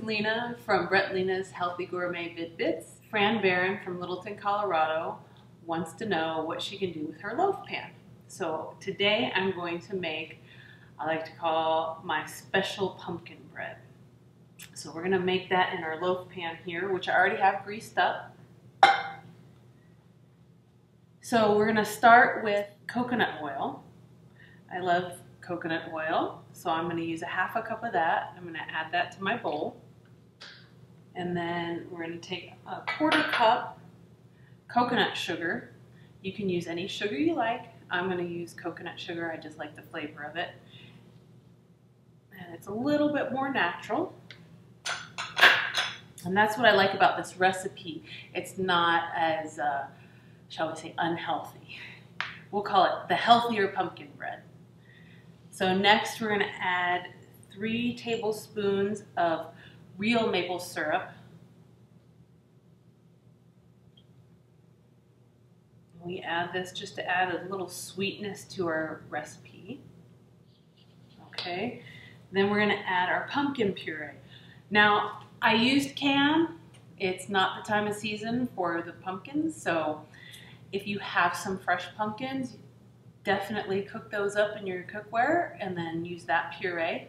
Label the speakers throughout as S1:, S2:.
S1: Lena from Brett Lena's Healthy Gourmet Bits. Fran Barron from Littleton, Colorado wants to know what she can do with her loaf pan. So today I'm going to make, I like to call my special pumpkin bread. So we're gonna make that in our loaf pan here, which I already have greased up. So we're gonna start with coconut oil. I love coconut oil, so I'm gonna use a half a cup of that. I'm gonna add that to my bowl. And then we're gonna take a 1/4 cup coconut sugar. You can use any sugar you like. I'm gonna use coconut sugar, I just like the flavor of it. And it's a little bit more natural. And that's what I like about this recipe. It's not as, shall we say, unhealthy. We'll call it the healthier pumpkin bread. So next we're gonna add 3 tablespoons of real maple syrup. We add this just to add a little sweetness to our recipe. Okay, then we're gonna add our pumpkin puree. Now, I used canned. It's not the time of season for the pumpkins, so if you have some fresh pumpkins, definitely cook those up in your cookware and then use that puree.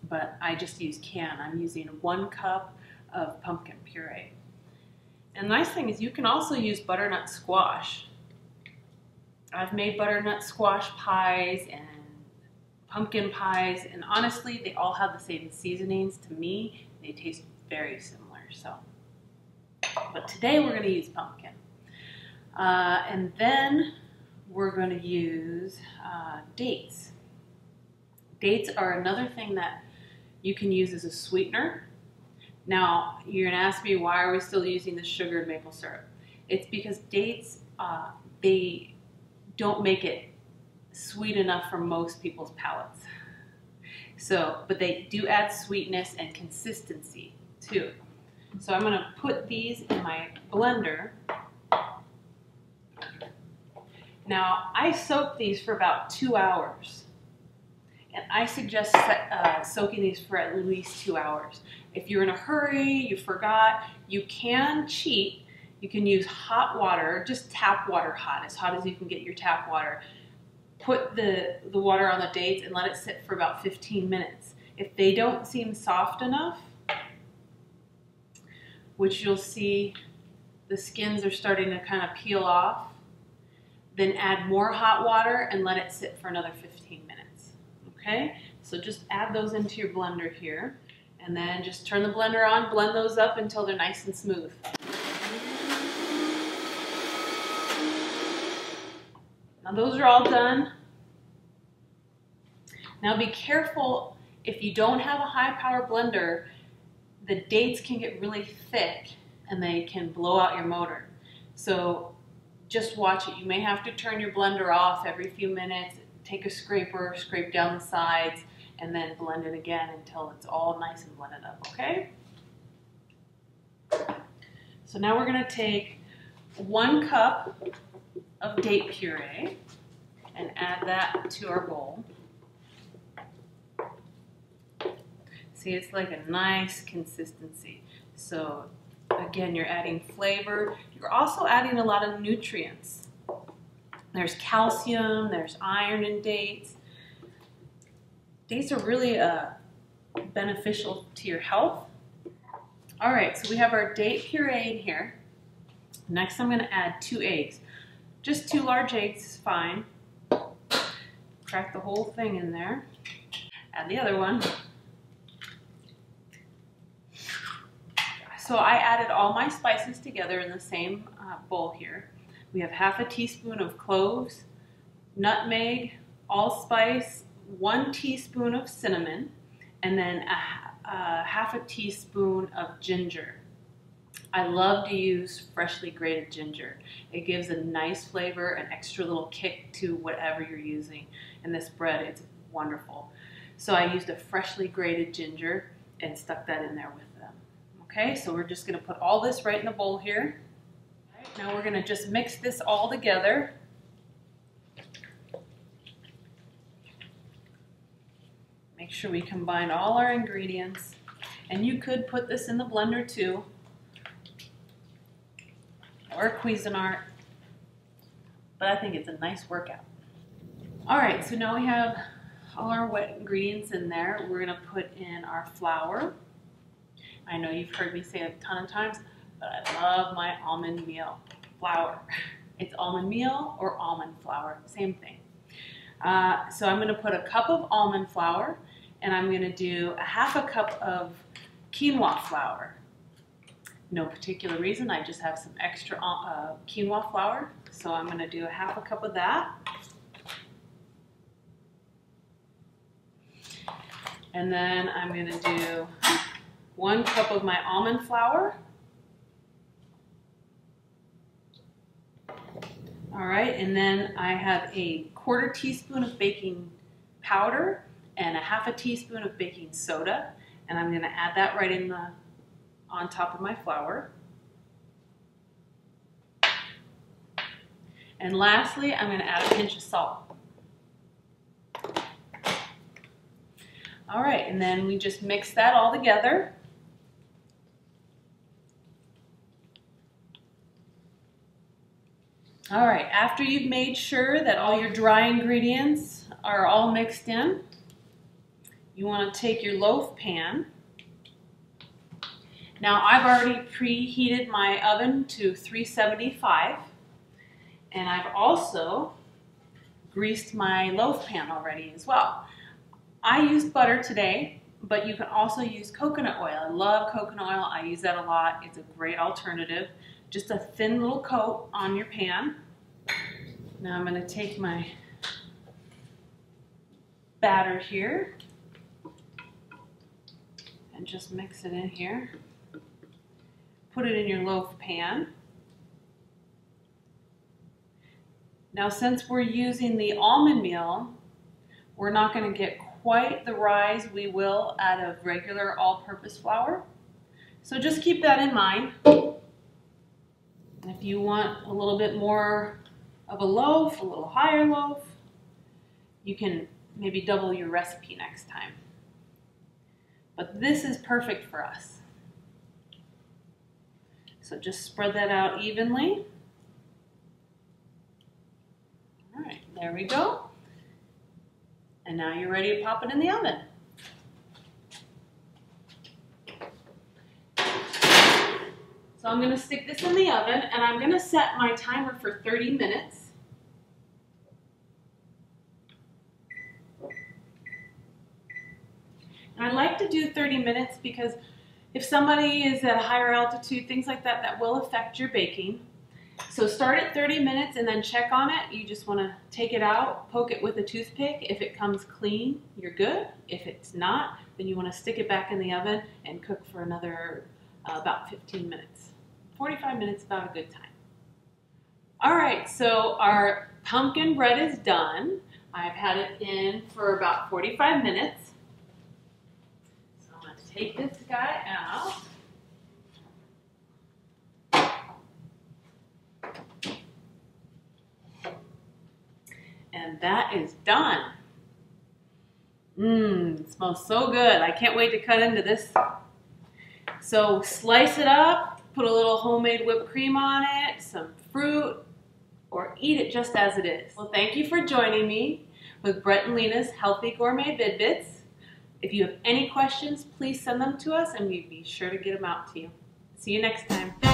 S1: But I just use canned. I'm using 1 cup of pumpkin puree. And the nice thing is you can also use butternut squash. I've made butternut squash pies and pumpkin pies, and honestly, they all have the same seasonings. To me, they taste very similar. So, but today we're going to use pumpkin. And then we're going to use dates. Dates are another thing that you can use as a sweetener. Now, you're going to ask me, why are we still using the sugar and maple syrup? It's because dates, they don't make it sweet enough for most people's palates. So, but they do add sweetness and consistency too. So I'm going to put these in my blender. Now, I soak these for about 2 hours. And I suggest soaking these for at least 2 hours. If you're in a hurry, you forgot, you can cheat. You can use hot water, just tap water hot as you can get your tap water. Put the water on the dates and let it sit for about 15 minutes. If they don't seem soft enough, which you'll see the skins are starting to kind of peel off, then add more hot water and let it sit for another 15 minutes. Okay, so just add those into your blender here, and then just turn the blender on, blend those up until they're nice and smooth. Now those are all done. Now be careful, if you don't have a high power blender, the dates can get really thick and they can blow out your motor. So just watch it. You may have to turn your blender off every few minutes. Take a scraper, scrape down the sides, and then blend it again until it's all nice and blended up, okay? So now we're gonna take 1 cup of date puree and add that to our bowl. See, it's like a nice consistency. So again, you're adding flavor. You're also adding a lot of nutrients. There's calcium, there's iron in dates. Dates are really beneficial to your health. All right, so we have our date puree in here. Next, I'm gonna add 2 eggs. Just 2 large eggs is fine. Crack the whole thing in there. Add the other one. So I added all my spices together in the same bowl here. We have half a teaspoon of cloves, nutmeg, allspice, 1 teaspoon of cinnamon, and then half a teaspoon of ginger. I love to use freshly grated ginger. It gives a nice flavor, an extra little kick to whatever you're using in this bread. It's wonderful. So I used a freshly grated ginger and stuck that in there with them. Okay, so we're just gonna put all this right in the bowl here. Now we're gonna just mix this all together. Make sure we combine all our ingredients. And you could put this in the blender too, or a Cuisinart, but I think it's a nice workout. All right, so now we have all our wet ingredients in there. We're gonna put in our flour. I know you've heard me say it a ton of times, but I love my almond meal flour. It's almond meal or almond flour, same thing. So I'm gonna put a cup of almond flour, and I'm gonna do a half a cup of quinoa flour. No particular reason, I just have some extra quinoa flour, so I'm gonna do a half a cup of that. And then I'm gonna do 1 cup of my almond flour. All right, and then I have a 1/4 teaspoon of baking powder and a 1/2 teaspoon of baking soda, and I'm gonna add that right in on top of my flour. And lastly, I'm gonna add a pinch of salt. All right, and then we just mix that all together. All right, after you've made sure that all your dry ingredients are all mixed in, you want to take your loaf pan. Now I've already preheated my oven to 375, and I've also greased my loaf pan already as well. I used butter today, but you can also use coconut oil. I love coconut oil. I use that a lot. It's a great alternative. Just a thin little coat on your pan. Now I'm going to take my batter here and just mix it in here. Put it in your loaf pan. Now since we're using the almond meal, we're not going to get quite the rise we will out of regular all-purpose flour. So just keep that in mind. If you want a little bit more of a loaf, a little higher loaf, you can maybe double your recipe next time. But this is perfect for us. So just spread that out evenly. All right, there we go. And now you're ready to pop it in the oven. So I'm going to stick this in the oven, and I'm going to set my timer for 30 minutes. And I like to do 30 minutes because if somebody is at a higher altitude, things like that, that will affect your baking. So start at 30 minutes and then check on it. You just want to take it out, poke it with a toothpick. If it comes clean, you're good. If it's not, then you want to stick it back in the oven and cook for another about 15 minutes. 45 minutes, about a good time. All right, so our pumpkin bread is done. I've had it in for about 45 minutes. So I'm going to take this guy out. And that is done. It smells so good. I can't wait to cut into this. So slice it up, put a little homemade whipped cream on it, some fruit, or eat it just as it is. Well, thank you for joining me with Brett and Lena's Healthy Gourmet Bidbits. If you have any questions, please send them to us and we'd be sure to get them out to you. See you next time.